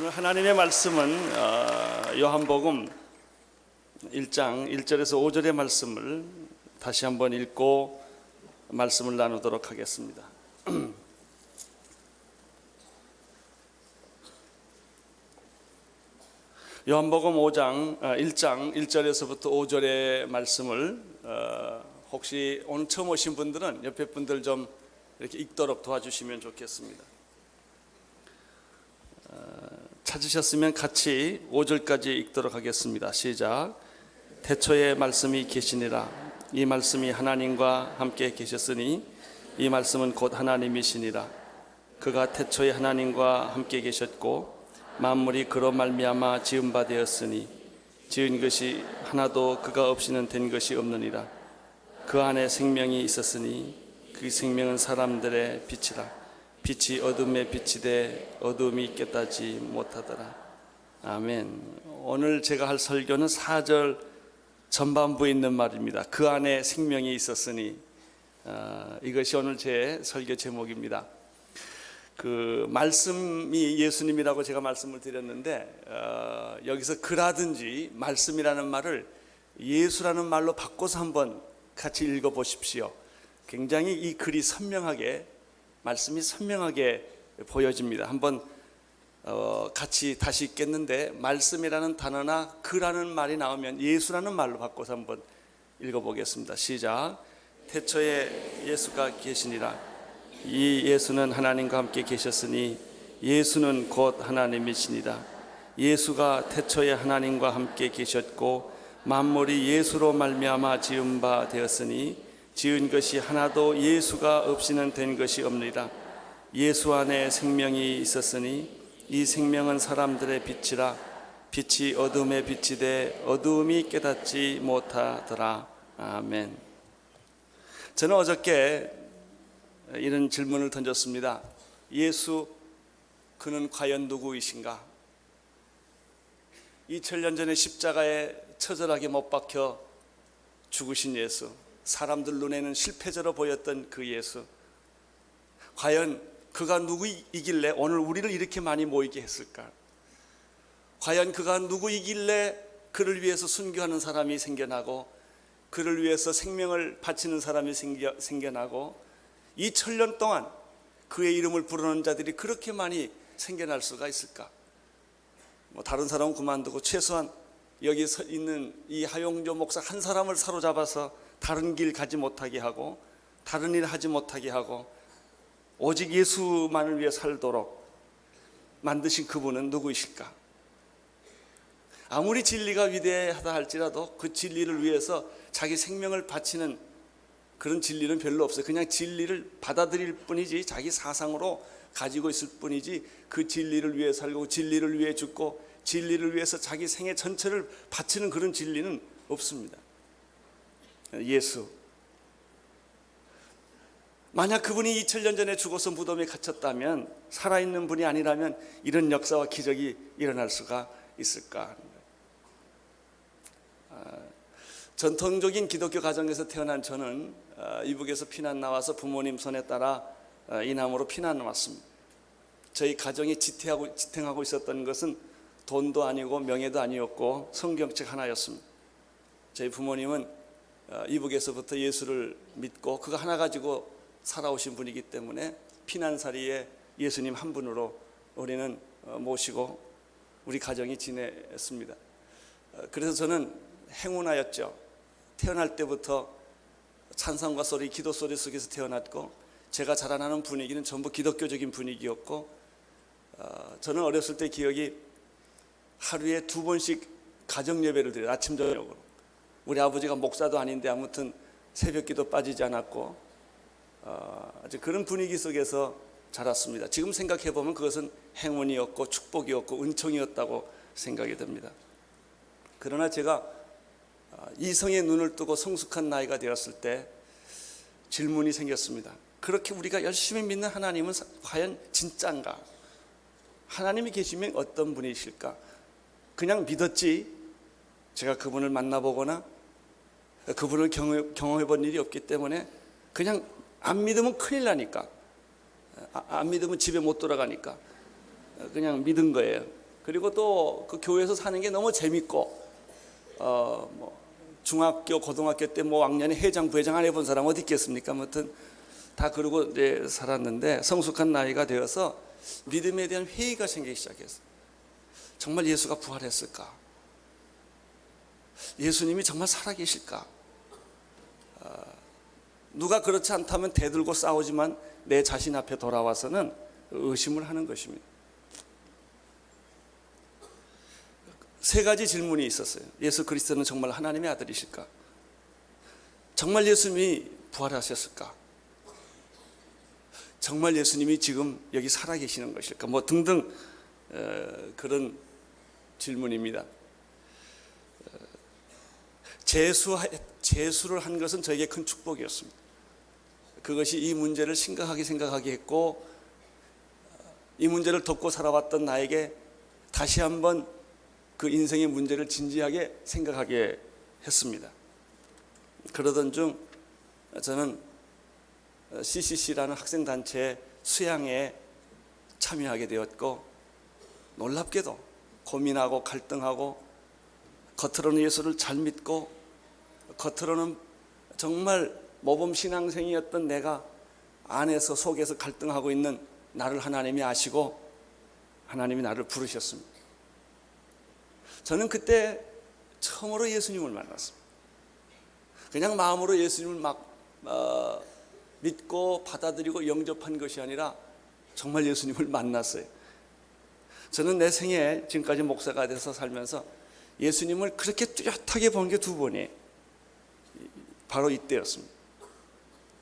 오늘 하나님의 말씀은 요한복음 1장 1절에서 5절의 말씀을 다시 한번 읽고 말씀을 나누도록 하겠습니다. 요한복음 1장 1절에서부터 5절의 말씀을 혹시 오늘 처음 오신 분들은 옆에 분들 좀 이렇게 읽도록 도와주시면 좋겠습니다. 찾으셨으면 같이 5절까지 읽도록 하겠습니다. 시작. 태초에 말씀이 계시니라. 이 말씀이 하나님과 함께 계셨으니 이 말씀은 곧 하나님이시니라. 그가 태초에 하나님과 함께 계셨고 만물이 그로 말미암아 지은 바 되었으니 지은 것이 하나도 그가 없이는 된 것이 없느니라. 그 안에 생명이 있었으니 그 생명은 사람들의 빛이라. 빛이 어둠에 빛이 돼 어둠이 깨닫지 못하더라. 아멘. 오늘 제가 할 설교는 4절 전반부에 있는 말입니다. 그 안에 생명이 있었으니, 이것이 오늘 제 설교 제목입니다. 그 말씀이 예수님이라고 제가 말씀을 드렸는데, 여기서 그라든지 말씀이라는 말을 예수라는 말로 바꿔서 한번 같이 읽어보십시오. 굉장히 이 글이 선명하게, 말씀이 선명하게 보여집니다. 한번 같이 다시 읽겠는데, 말씀이라는 단어나 그라는 말이 나오면 예수라는 말로 바꿔서 한번 읽어보겠습니다. 시작. 태초에 예수가 계시니라. 이 예수는 하나님과 함께 계셨으니 예수는 곧 하나님이시니라. 예수가 태초에 하나님과 함께 계셨고 만물이 예수로 말미암아 지은 바 되었으니 지은 것이 하나도 예수가 없이는 된 것이 없느니라. 예수 안에 생명이 있었으니 이 생명은 사람들의 빛이라. 빛이 어둠에 빛이 돼 어둠이 깨닫지 못하더라. 아멘. 저는 어저께 이런 질문을 던졌습니다. 예수, 그는 과연 누구이신가? 2000년 전에 십자가에 처절하게 못 박혀 죽으신 예수, 사람들 눈에는 실패자로 보였던 그 예수, 과연 그가 누구이길래 오늘 우리를 이렇게 많이 모이게 했을까? 과연 그가 누구이길래 그를 위해서 순교하는 사람이 생겨나고 그를 위해서 생명을 바치는 사람이 생겨나고 2000년 동안 그의 이름을 부르는 자들이 그렇게 많이 생겨날 수가 있을까? 다른 사람은 그만두고 최소한 여기 서 있는 이 하용조 목사 한 사람을 사로잡아서 다른 길 가지 못하게 하고 다른 일 하지 못하게 하고 오직 예수만을 위해 살도록 만드신 그분은 누구이실까? 아무리 진리가 위대하다 할지라도 그 진리를 위해서 자기 생명을 바치는 그런 진리는 별로 없어요. 그냥 진리를 받아들일 뿐이지 자기 사상으로 가지고 있을 뿐이지 그 진리를 위해 살고 진리를 위해 죽고 진리를 위해서 자기 생애 전체를 바치는 그런 진리는 없습니다. 예수. 만약 그분이 2000년 전에 죽어서 무덤에 갇혔다면, 살아있는 분이 아니라면 이런 역사와 기적이 일어날 수가 있을까? 전통적인 기독교 가정에서 태어난 저는 이북에서 피난 나와서 부모님 손에 따라 이남으로 피난 왔습니다. 저희 가정이 지탱하고 있었던 것은 돈도 아니고 명예도 아니었고 성경책 하나였습니다. 저희 부모님은 이북에서부터 예수를 믿고 그거 하나 가지고 살아오신 분이기 때문에 피난살이에 예수님 한 분으로 우리는 모시고 우리 가정이 지냈습니다. 그래서 저는 행운하였죠. 태어날 때부터 찬송가 소리, 기도 소리 속에서 태어났고 제가 자라나는 분위기는 전부 기독교적인 분위기였고, 저는 어렸을 때 기억이 하루에 2번씩 가정 예배를 드려요. 아침 저녁으로. 우리 아버지가 목사도 아닌데 아무튼 새벽기도 빠지지 않았고, 아주 그런 분위기 속에서 자랐습니다. 지금 생각해 보면 그것은 행운이었고 축복이었고 은총이었다고 생각이 듭니다. 그러나 제가 이성의 눈을 뜨고 성숙한 나이가 되었을 때 질문이 생겼습니다. 그렇게 우리가 열심히 믿는 하나님은 과연 진짜인가? 하나님이 계시면 어떤 분이실까? 그냥 믿었지 제가 그분을 만나보거나 그분을 경험해 본 일이 없기 때문에 그냥 안 믿으면 큰일 나니까, 안 믿으면 집에 못 돌아가니까 그냥 믿은 거예요. 그리고 또 그 교회에서 사는 게 너무 재밌고 뭐 중학교 고등학교 때 뭐 왕년에 회장 부회장 안 해본 사람 어디 있겠습니까? 아무튼 다 그러고 이제 살았는데 성숙한 나이가 되어서 믿음에 대한 회의가 생기기 시작했어요. 정말 예수가 부활했을까? 예수님이 정말 살아계실까? 누가 그렇지 않다면 대들고 싸우지만 내 자신 앞에 돌아와서는 의심을 하는 것입니다. 세 가지 질문이 있었어요. 예수 그리스도는 정말 하나님의 아들이실까? 정말 예수님이 부활하셨을까? 정말 예수님이 지금 여기 살아계시는 것일까? 뭐 등등 그런 질문입니다. 재수를 한 것은 저에게 큰 축복이었습니다. 그것이 이 문제를 심각하게 생각하게 했고 이 문제를 덮고 살아왔던 나에게 다시 한번 그 인생의 문제를 진지하게 생각하게 했습니다. 그러던 중 저는 CCC라는 학생단체의 수양회에 참여하게 되었고 놀랍게도 고민하고 갈등하고 겉으로는 예수를 잘 믿고 겉으로는 정말 모범신앙생이었던 내가 안에서 속에서 갈등하고 있는 나를 하나님이 아시고 하나님이 나를 부르셨습니다. 저는 그때 처음으로 예수님을 만났습니다. 그냥 마음으로 예수님을 막 믿고 받아들이고 영접한 것이 아니라 정말 예수님을 만났어요. 저는 내 생에 지금까지 목사가 돼서 살면서 예수님을 그렇게 뚜렷하게 본 게 두 번이에요. 바로 이때였습니다.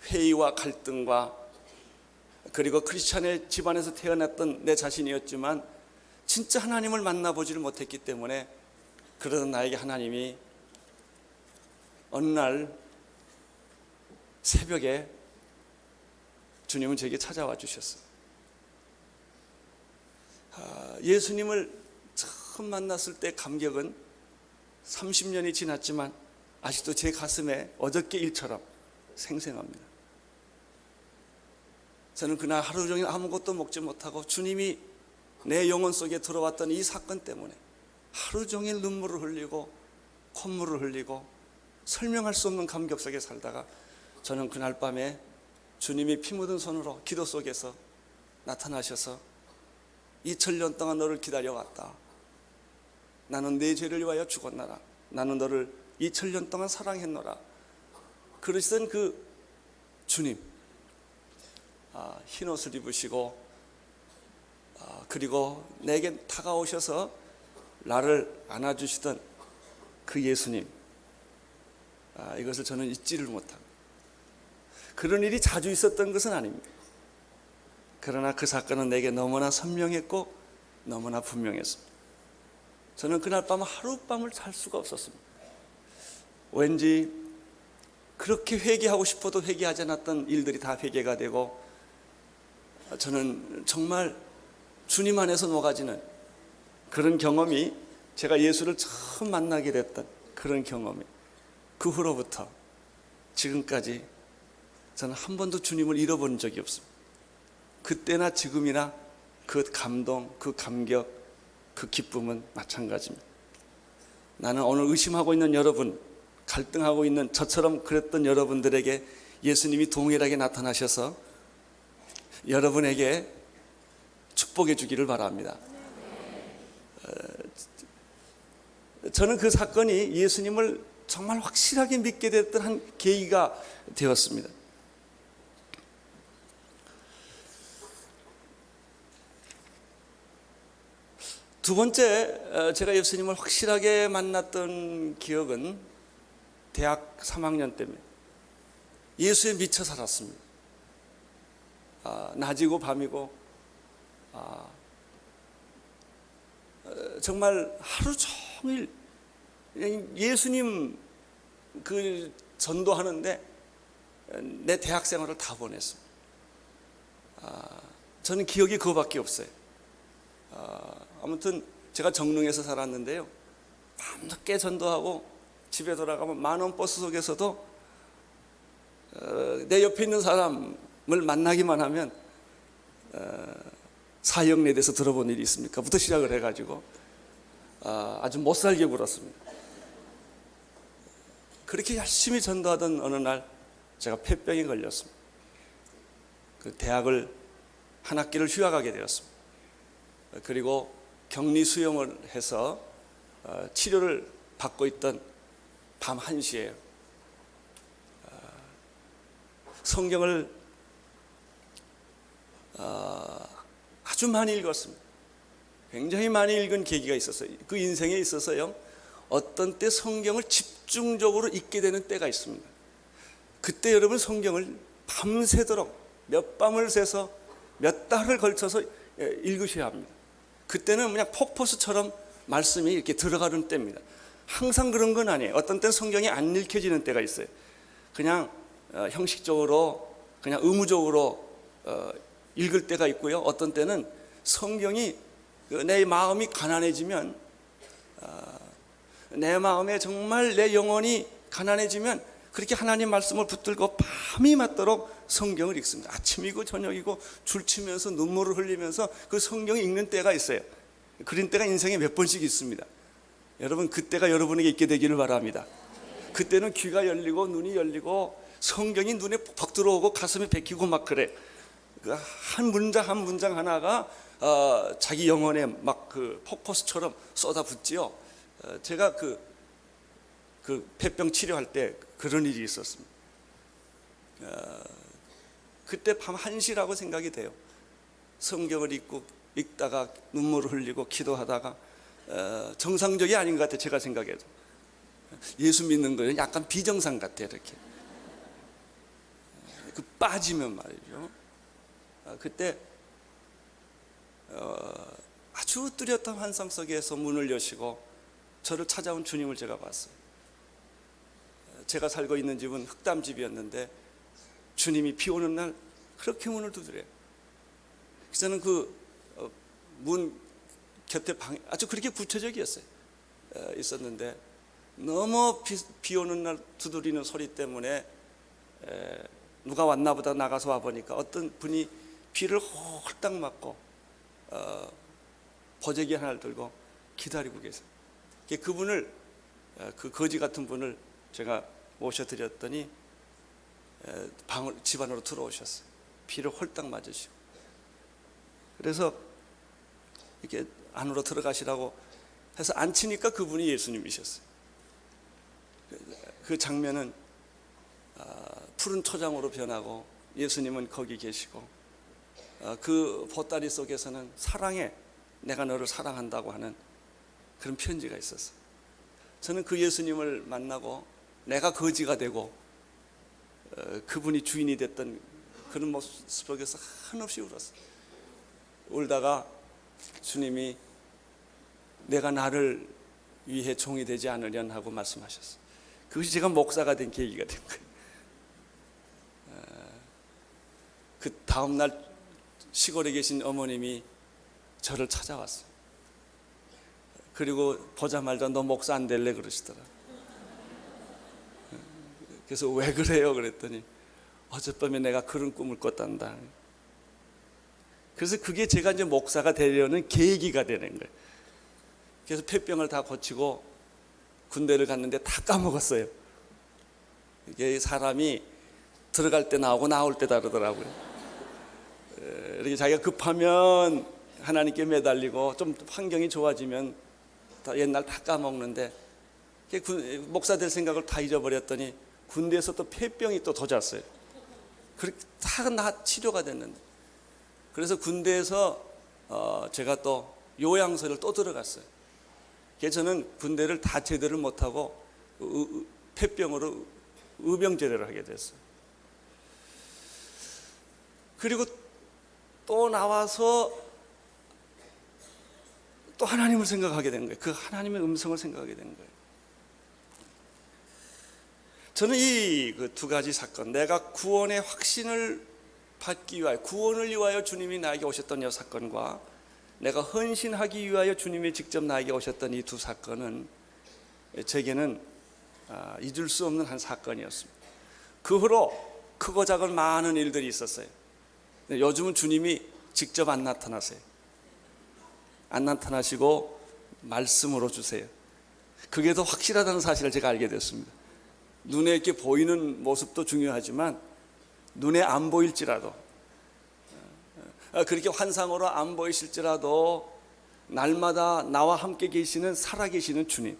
회의와 갈등과 그리고 크리스찬의 집안에서 태어났던 내 자신이었지만 진짜 하나님을 만나보지를 못했기 때문에 그러던 나에게 하나님이 어느 날 새벽에 주님은 저에게 찾아와 주셨어요. 예수님을 처음 만났을 때 감격은 30년이 지났지만 아직도 제 가슴에 어저께 일처럼 생생합니다. 저는 그날 하루 종일 아무것도 먹지 못하고 주님이 내 영혼 속에 들어왔던 이 사건 때문에 하루 종일 눈물을 흘리고 콧물을 흘리고 설명할 수 없는 감격 속에 살다가 저는 그날 밤에 주님이 피 묻은 손으로 기도 속에서 나타나셔서 2000년 동안 너를 기다려왔다. 나는 내 죄를 위하여 죽었나라. 나는 너를 2000년 동안 사랑했노라. 그러시던 그 주님, 흰옷을 입으시고 그리고 내게 다가오셔서 나를 안아주시던 그 예수님, 이것을 저는 잊지를 못합니다. 그런 일이 자주 있었던 것은 아닙니다. 그러나 그 사건은 내게 너무나 선명했고 너무나 분명했습니다. 저는 그날 밤 하룻밤을 잘 수가 없었습니다. 왠지 그렇게 회개하고 싶어도 회개하지 않았던 일들이 다 회개가 되고 저는 정말 주님 안에서 녹아지는 그런 경험이 제가 예수를 처음 만나게 됐던 그런 경험이 그 후로부터 지금까지 저는 한 번도 주님을 잃어본 적이 없습니다. 그때나 지금이나 그 감동, 그 감격, 그 기쁨은 마찬가지입니다. 나는 오늘 의심하고 있는 여러분, 갈등하고 있는 저처럼 그랬던 여러분들에게 예수님이 동일하게 나타나셔서 여러분에게 축복해 주기를 바랍니다. 저는 그 사건이 예수님을 정말 확실하게 믿게 됐던 한 계기가 되었습니다. 두 번째 제가 예수님을 확실하게 만났던 기억은 대학 3학년 때입니다. 예수에 미쳐 살았습니다. 낮이고 밤이고 정말 하루 종일 예수님 그 전도하는데 내 대학 생활을 다 보냈습니다. 저는 기억이 그거밖에 없어요. 아무튼 제가 정릉에서 살았는데요, 밤늦게 전도하고 집에 돌아가면 만원 버스 속에서도 내 옆에 있는 사람을 만나기만 하면 사형에 대해서 들어본 일이 있습니까? 부터 시작을 해가지고 아주 못살게 굴었습니다. 그렇게 열심히 전도하던 어느 날 제가 폐병에 걸렸습니다. 그 대학을 한 학기를 휴학하게 되었습니다. 그리고 격리 수용을 해서 치료를 받고 있던 밤 1시에요. 성경을 아주 많이 읽었습니다. 굉장히 많이 읽은 계기가 있었어요. 그 인생에 있어서요, 어떤 때 성경을 집중적으로 읽게 되는 때가 있습니다. 그때 여러분 성경을 밤새도록 몇 밤을 새서 몇 달을 걸쳐서 읽으셔야 합니다. 그때는 그냥 폭포수처럼 말씀이 이렇게 들어가는 때입니다. 항상 그런 건 아니에요. 어떤 때는 성경이 안 읽혀지는 때가 있어요. 그냥 형식적으로, 그냥 의무적으로 읽을 때가 있고요. 어떤 때는 성경이 내 마음이 가난해지면, 내 마음에 정말 내 영혼이 가난해지면 그렇게 하나님 말씀을 붙들고 밤이 맞도록 성경을 읽습니다. 아침이고 저녁이고 줄치면서 눈물을 흘리면서 그 성경을 읽는 때가 있어요. 그런 때가 인생에 몇 번씩 있습니다. 여러분, 그때가 여러분에게 있게 되기를 바랍니다. 그때는 귀가 열리고 눈이 열리고 성경이 눈에 퍽 들어오고 가슴이 bek히고 막 그래. 한 문장 한 문장 하나가 자기 영혼에 막 그 폭포수처럼 쏟아붓지요. 제가 그 폐병 치료할 때 그런 일이 있었습니다. 그때 밤 1시라고 생각이 돼요. 성경을 읽다가 눈물을 흘리고 기도하다가 정상적이 아닌 것 같아요. 제가 생각해도 예수 믿는 거는 약간 비정상 같아요. 이렇게 그 빠지면 말이죠. 그때 아주 뚜렷한 환상 속에서 문을 여시고 저를 찾아온 주님을 제가 봤어요. 제가 살고 있는 집은 흑담집이었는데 주님이 비 오는 날 그렇게 문을 두드려요. 저는 그 문 곁에 방이 아주 그렇게 구체적이었어요. 있었는데 너무 비 오는 날 두드리는 소리 때문에 누가 왔나 보다 나가서 와보니까 어떤 분이 비를 홀딱 맞고 보재기 하나를 들고 기다리고 계세요. 그분을, 그 거지 같은 분을 제가 모셔드렸더니 집 안으로 들어오셨어요. 비를 홀딱 맞으시고. 그래서 이렇게 안으로 들어가시라고 해서 앉히니까 그분이 예수님이셨어요. 그 장면은 푸른 초장으로 변하고 예수님은 거기 계시고 그 보따리 속에서는 사랑해, 내가 너를 사랑한다고 하는 그런 편지가 있었어요. 저는 그 예수님을 만나고 내가 거지가 되고 그분이 주인이 됐던 그런 모습 속에서 한없이 울었어요. 울다가 주님이 내가 나를 위해 종이 되지 않으련 하고 말씀하셨어요. 그것이 제가 목사가 된 계기가 된 거예요. 그 다음날 시골에 계신 어머님이 저를 찾아왔어요. 그리고 보자마자 너 목사 안 될래 그러시더라. 그래서 왜 그래요? 그랬더니 어젯밤에 내가 그런 꿈을 꿨단다. 그래서 그게 제가 이제 목사가 되려는 계기가 되는 거예요. 그래서 폐병을 다 고치고 군대를 갔는데 다 까먹었어요. 이게 사람이 들어갈 때 나오고 나올 때 다르더라고요. 이렇게 자기가 급하면 하나님께 매달리고 좀 환경이 좋아지면 다 옛날 다 까먹는데 목사 될 생각을 다 잊어버렸더니 군대에서 또 폐병이 또 도졌어요. 그렇게 다 치료가 됐는데, 그래서 군대에서 제가 또 요양소를 또 들어갔어요. 그래서 저는 군대를 다 제대를 못하고 폐병으로 의병제대를 하게 됐어요. 그리고 또 나와서 또 하나님을 생각하게 된 거예요. 그 하나님의 음성을 생각하게 된 거예요. 저는 이 그 두 가지 사건, 내가 구원의 확신을 받기 위하여, 구원을 위하여 주님이 나에게 오셨던 이 사건과 내가 헌신하기 위하여 주님이 직접 나에게 오셨던 이 두 사건은 제게는 잊을 수 없는 한 사건이었습니다. 그 후로 크고 작은 많은 일들이 있었어요. 요즘은 주님이 직접 안 나타나세요. 안 나타나시고 말씀으로 주세요. 그게 더 확실하다는 사실을 제가 알게 됐습니다. 눈에 이렇게 보이는 모습도 중요하지만 눈에 안 보일지라도, 그렇게 환상으로 안 보이실지라도 날마다 나와 함께 계시는 살아계시는 주님,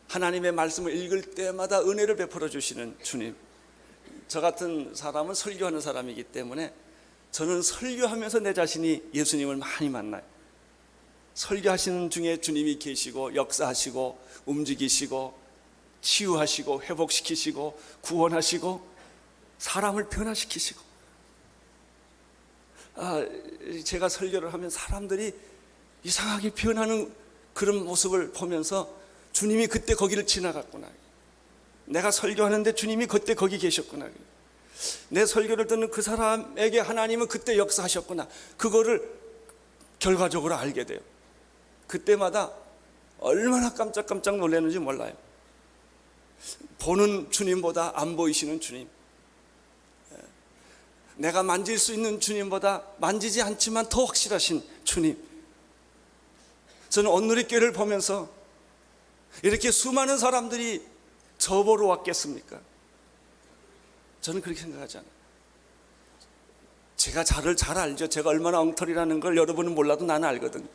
하나님의 말씀을 읽을 때마다 은혜를 베풀어 주시는 주님. 저 같은 사람은 설교하는 사람이기 때문에 저는 설교하면서 내 자신이 예수님을 많이 만나요. 설교하시는 중에 주님이 계시고 역사하시고 움직이시고 치유하시고 회복시키시고 구원하시고 사람을 변화시키시고, 제가 설교를 하면 사람들이 이상하게 변하는 그런 모습을 보면서 주님이 그때 거기를 지나갔구나, 내가 설교하는데 주님이 그때 거기 계셨구나, 내 설교를 듣는 그 사람에게 하나님은 그때 역사하셨구나, 그거를 결과적으로 알게 돼요. 그때마다 얼마나 깜짝깜짝 놀라는지 몰라요. 보는 주님보다 안 보이시는 주님, 내가 만질 수 있는 주님보다 만지지 않지만 더 확실하신 주님. 저는 온누리교회를 보면서 이렇게 수많은 사람들이 저보러 왔겠습니까? 저는 그렇게 생각하지 않아요. 제가 저를 잘 알죠. 제가 얼마나 엉터리라는 걸 여러분은 몰라도 나는 알거든요.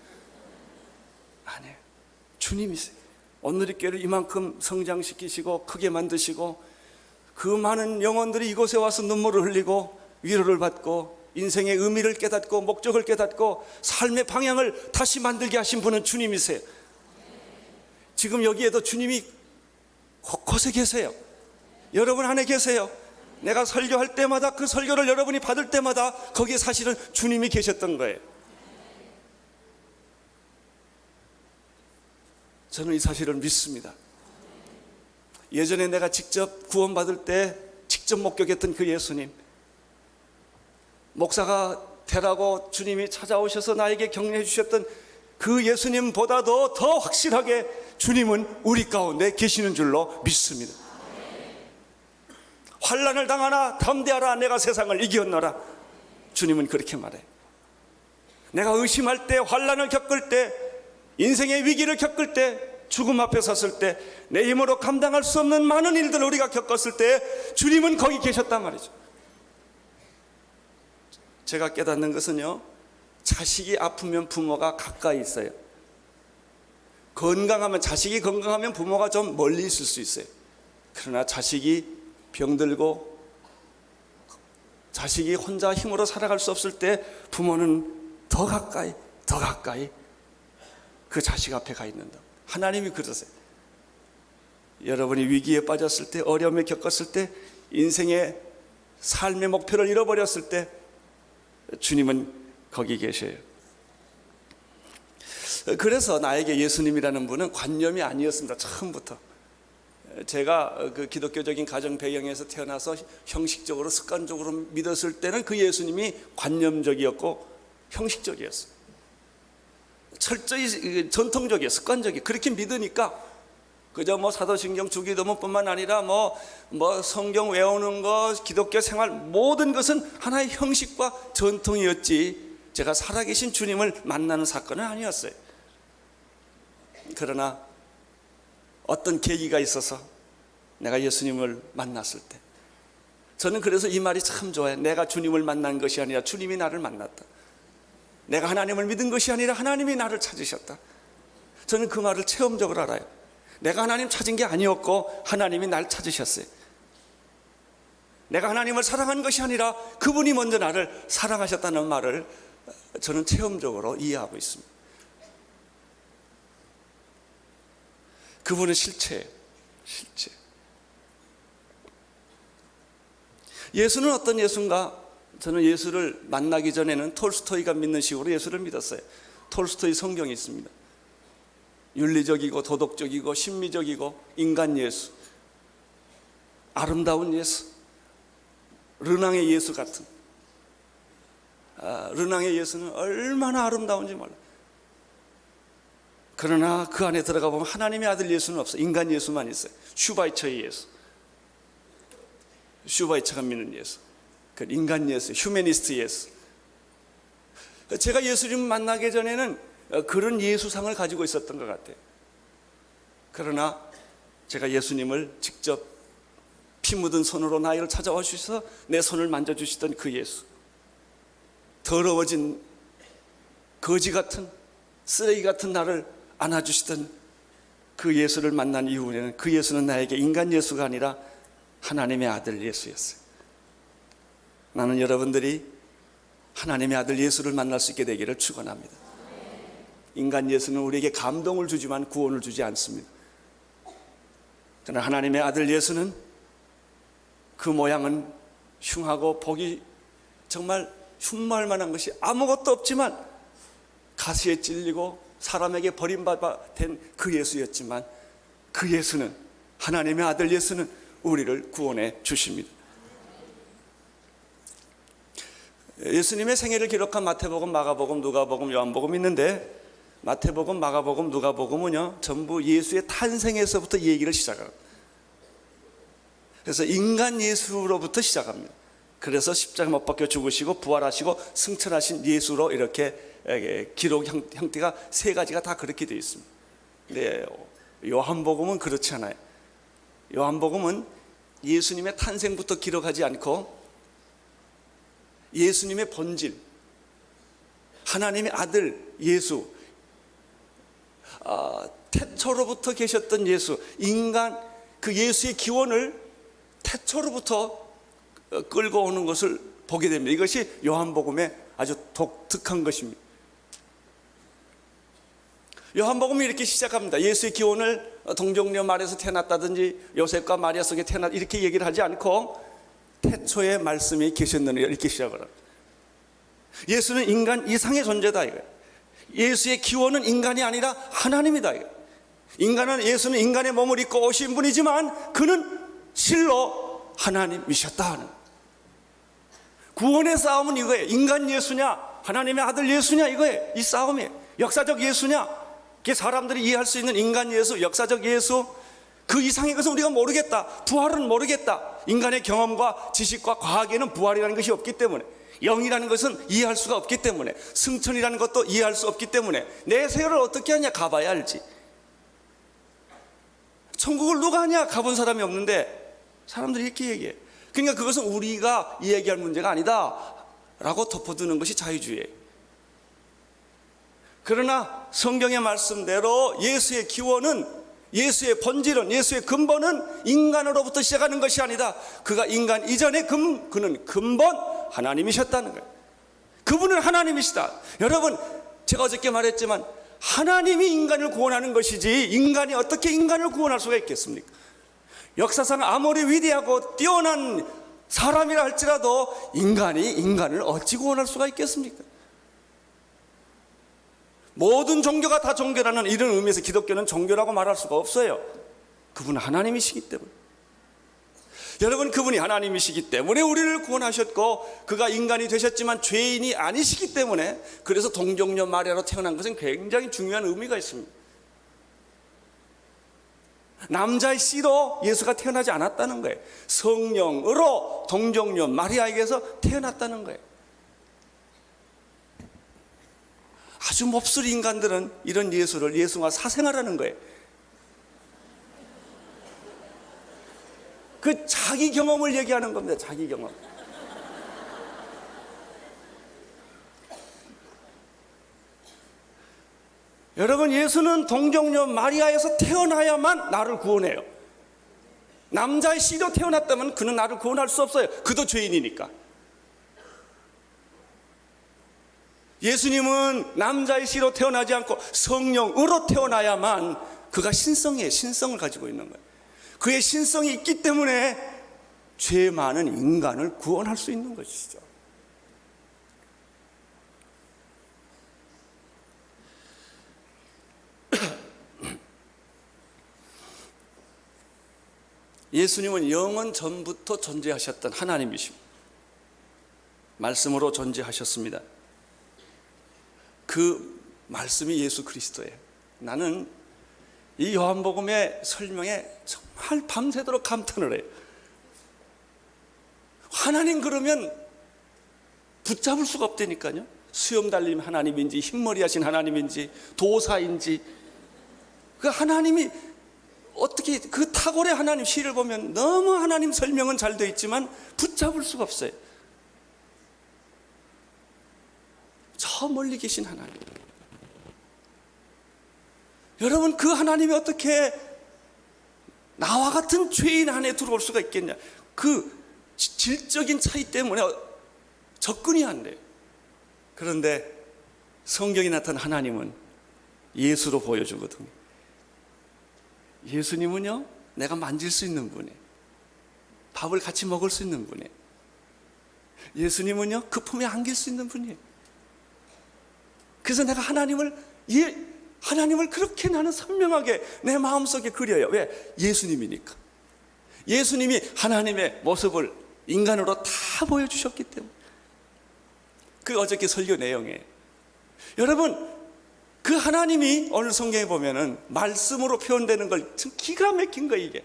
아니에요. 주님이세요. 온누리교회를 이만큼 성장시키시고 크게 만드시고 그 많은 영혼들이 이곳에 와서 눈물을 흘리고 위로를 받고 인생의 의미를 깨닫고 목적을 깨닫고 삶의 방향을 다시 만들게 하신 분은 주님이세요. 지금 여기에도 주님이 곳곳에 계세요. 여러분 안에 계세요. 내가 설교할 때마다 그 설교를 여러분이 받을 때마다 거기에 사실은 주님이 계셨던 거예요. 저는 이 사실을 믿습니다. 예전에 내가 직접 구원받을 때 직접 목격했던 그 예수님, 목사가 되라고 주님이 찾아오셔서 나에게 격려해 주셨던 그 예수님보다도 더 확실하게 주님은 우리 가운데 계시는 줄로 믿습니다. 환난을 당하나 담대하라, 내가 세상을 이겼노라. 주님은 그렇게 말해요. 내가 의심할 때, 환난을 겪을 때, 인생의 위기를 겪을 때, 죽음 앞에 섰을 때, 내 힘으로 감당할 수 없는 많은 일들을 우리가 겪었을 때 주님은 거기 계셨단 말이죠. 제가 깨닫는 것은요, 자식이 아프면 부모가 가까이 있어요. 자식이 건강하면 부모가 좀 멀리 있을 수 있어요. 그러나 자식이 병들고 자식이 혼자 힘으로 살아갈 수 없을 때 부모는 더 가까이 그 자식 앞에 가 있는다. 하나님이 그러세요. 여러분이 위기에 빠졌을 때, 어려움에 겪었을 때, 인생의 삶의 목표를 잃어버렸을 때 주님은 거기 계셔요. 그래서 나에게 예수님이라는 분은 관념이 아니었습니다. 처음부터. 제가 그 기독교적인 가정 배경에서 태어나서 형식적으로 습관적으로 믿었을 때는 그 예수님이 관념적이었고 형식적이었어요. 철저히 전통적이에요. 습관적이에요. 그렇게 믿으니까 그저 사도신경 주기도문뿐만 아니라 성경 외우는 것, 기독교 생활 모든 것은 하나의 형식과 전통이었지 제가 살아계신 주님을 만나는 사건은 아니었어요. 그러나 어떤 계기가 있어서 내가 예수님을 만났을 때, 저는 그래서 이 말이 참 좋아요. 내가 주님을 만난 것이 아니라 주님이 나를 만났다. 내가 하나님을 믿은 것이 아니라 하나님이 나를 찾으셨다. 저는 그 말을 체험적으로 알아요. 내가 하나님 찾은 게 아니었고 하나님이 날 찾으셨어요. 내가 하나님을 사랑한 것이 아니라 그분이 먼저 나를 사랑하셨다는 말을 저는 체험적으로 이해하고 있습니다. 그분은 실체예요. 실체. 예수는 어떤 예수인가? 저는 예수를 만나기 전에는 톨스토이가 믿는 식으로 예수를 믿었어요. 톨스토이 성경이 있습니다. 윤리적이고 도덕적이고 심미적이고 인간 예수, 아름다운 예수, 르낭의 예수 같은, 르낭의 예수는 얼마나 아름다운지 몰라요. 그러나 그 안에 들어가 보면 하나님의 아들 예수는 없어요. 인간 예수만 있어요. 슈바이처의 예수, 슈바이처가 믿는 예수, 그 인간 예수, 휴메니스트 예수. 제가 예수님 만나기 전에는 그런 예수상을 가지고 있었던 것 같아요. 그러나 제가 예수님을 직접 피 묻은 손으로 나를 찾아와 주셔서 내 손을 만져주시던 그 예수, 더러워진 거지 같은 쓰레기 같은 나를 안아주시던 그 예수를 만난 이후에는 그 예수는 나에게 인간 예수가 아니라 하나님의 아들 예수였어요. 나는 여러분들이 하나님의 아들 예수를 만날 수 있게 되기를 축원합니다. 인간 예수는 우리에게 감동을 주지만 구원을 주지 않습니다. 그러나 하나님의 아들 예수는 그 모양은 흉하고 보기 정말 흉마할 만한 것이 아무것도 없지만 가시에 찔리고 사람에게 버림받아 된 그 예수였지만 그 예수는, 하나님의 아들 예수는 우리를 구원해 주십니다. 예수님의 생애를 기록한 마태복음, 마가복음, 누가복음, 요한복음 있는데 마태복음, 마가복음, 누가복음은요 전부 예수의 탄생에서부터 얘기를 시작합니다. 그래서 인간 예수로부터 시작합니다. 그래서 십자가 못 박혀 죽으시고 부활하시고 승천하신 예수로 이렇게 기록 형태가 세 가지가 다 그렇게 되어 있습니다. 근데 요한복음은 그렇지 않아요. 요한복음은 예수님의 탄생부터 기록하지 않고 예수님의 본질, 하나님의 아들 예수, 태초로부터 계셨던 예수, 인간 그 예수의 기원을 태초로부터 끌고 오는 것을 보게 됩니다. 이것이 요한복음의 아주 독특한 것입니다. 요한복음이 이렇게 시작합니다. 예수의 기원을 동정녀 마리아에서 태어났다든지 요셉과 마리아 속에 태어났다 이렇게 얘기를 하지 않고 태초에 말씀이 계셨느니라 이렇게 시작을 합니다. 예수는 인간 이상의 존재다 이거예요. 예수의 기원은 인간이 아니라 하나님이다 이거예요. 예수는 인간의 몸을 입고 오신 분이지만 그는 실로 하나님이셨다 하는 구원의 싸움은 이거예요. 인간 예수냐 하나님의 아들 예수냐 이거예요. 이 싸움이에요. 역사적 예수냐, 이게 사람들이 이해할 수 있는 인간 예수, 역사적 예수, 그 이상의 것은 우리가 모르겠다. 부활은 모르겠다. 인간의 경험과 지식과 과학에는 부활이라는 것이 없기 때문에, 영이라는 것은 이해할 수가 없기 때문에, 승천이라는 것도 이해할 수 없기 때문에 내 세월을 어떻게 하냐 가봐야 알지. 천국을 누가 하냐 가본 사람이 없는데 사람들이 이렇게 얘기해. 그러니까 그것은 우리가 이야기할 문제가 아니다 라고 덮어두는 것이 자유주의예요. 그러나 성경의 말씀대로 예수의 기원은, 예수의 본질은, 예수의 근본은 인간으로부터 시작하는 것이 아니다. 그가 인간 이전에 그는 근본 하나님이셨다는 거예요. 그분은 하나님이시다. 여러분, 제가 어저께 말했지만 하나님이 인간을 구원하는 것이지 인간이 어떻게 인간을 구원할 수가 있겠습니까? 역사상 아무리 위대하고 뛰어난 사람이라 할지라도 인간이 인간을 어찌 구원할 수가 있겠습니까? 모든 종교가 다 종교라는 이런 의미에서 기독교는 종교라고 말할 수가 없어요. 그분은 하나님이시기 때문에. 여러분, 그분이 하나님이시기 때문에 우리를 구원하셨고 그가 인간이 되셨지만 죄인이 아니시기 때문에, 그래서 동정녀 마리아로 태어난 것은 굉장히 중요한 의미가 있습니다. 남자의 씨로 예수가 태어나지 않았다는 거예요. 성령으로 동정녀 마리아에게서 태어났다는 거예요. 아주 몹쓸 인간들은 이런 예수를 예수와 사생활하는 거예요. 그 자기 경험을 얘기하는 겁니다. 자기 경험. 여러분, 예수는 동정녀 마리아에서 태어나야만 나를 구원해요. 남자의 씨로 태어났다면 그는 나를 구원할 수 없어요. 그도 죄인이니까. 예수님은 남자의 씨로 태어나지 않고 성령으로 태어나야만 그가 신성이에요. 신성을 가지고 있는 거예요. 그의 신성이 있기 때문에 죄 많은 인간을 구원할 수 있는 것이죠. 예수님은 영원 전부터 존재하셨던 하나님이십니다. 말씀으로 존재하셨습니다. 그 말씀이 예수 그리스도예요. 나는 이 요한복음의 설명에 정말 밤새도록 감탄을 해요. 하나님 그러면 붙잡을 수가 없다니까요. 수염 달린 하나님인지 흰머리 하신 하나님인지 도사인지, 그 하나님이 어떻게, 그 탁월의 하나님 시를 보면 너무 하나님 설명은 잘 되어 있지만 붙잡을 수가 없어요. 저 멀리 계신 하나님. 여러분, 그 하나님이 어떻게 나와 같은 죄인 안에 들어올 수가 있겠냐? 그 질적인 차이 때문에 접근이 안 돼요. 그런데 성경에 나타난 하나님은 예수로 보여주거든요. 예수님은요, 내가 만질 수 있는 분이에요. 밥을 같이 먹을 수 있는 분이에요. 예수님은요, 그 품에 안길 수 있는 분이에요. 그래서 내가 하나님을 그렇게 나는 선명하게 내 마음속에 그려요. 왜? 예수님이니까. 예수님이 하나님의 모습을 인간으로 다 보여주셨기 때문에. 그 어저께 설교 내용에 여러분, 그 하나님이 오늘 성경에 보면은 말씀으로 표현되는 걸 참 기가 막힌 거예요. 이게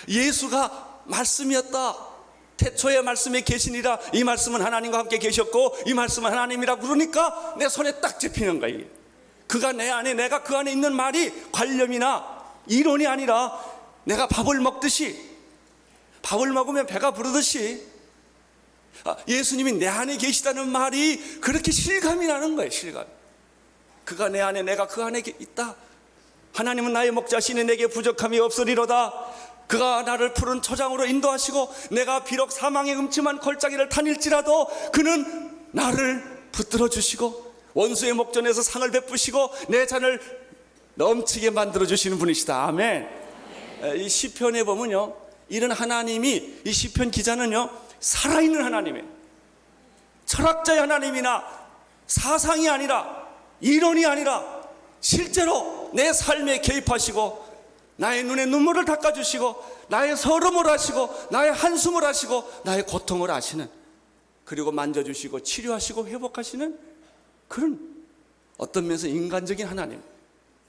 예수가 말씀이었다, 태초에 말씀이 계시니라, 이 말씀은 하나님과 함께 계셨고 이 말씀은 하나님이라 그러니까 내 손에 딱 잡히는 거예요. 그가 내 안에, 내가 그 안에 있는 말이 관념이나 이론이 아니라 내가 밥을 먹듯이, 밥을 먹으면 배가 부르듯이 예수님이 내 안에 계시다는 말이 그렇게 실감이 나는 거예요. 실감. 그가 내 안에, 내가 그 안에 있다. 하나님은 나의 목자시니 내게 부족함이 없으리로다. 그가 나를 푸른 초장으로 인도하시고 내가 비록 사망의 음침한 골짜기를 다닐지라도 그는 나를 붙들어 주시고 원수의 목전에서 상을 베푸시고 내 잔을 넘치게 만들어 주시는 분이시다. 아멘. 이 시편에 보면요, 이런 하나님이, 이 시편 기자는요, 살아있는 하나님이에요. 철학자의 하나님이나 사상이 아니라, 이론이 아니라 실제로 내 삶에 개입하시고 나의 눈에 눈물을 닦아주시고 나의 서름을 하시고 나의 한숨을 하시고 나의 고통을 아시는, 그리고 만져주시고 치료하시고 회복하시는 그런 어떤 면에서 인간적인 하나님,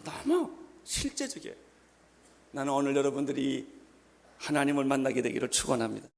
너무 실제적이에요. 나는 오늘 여러분들이 하나님을 만나게 되기를 축원합니다.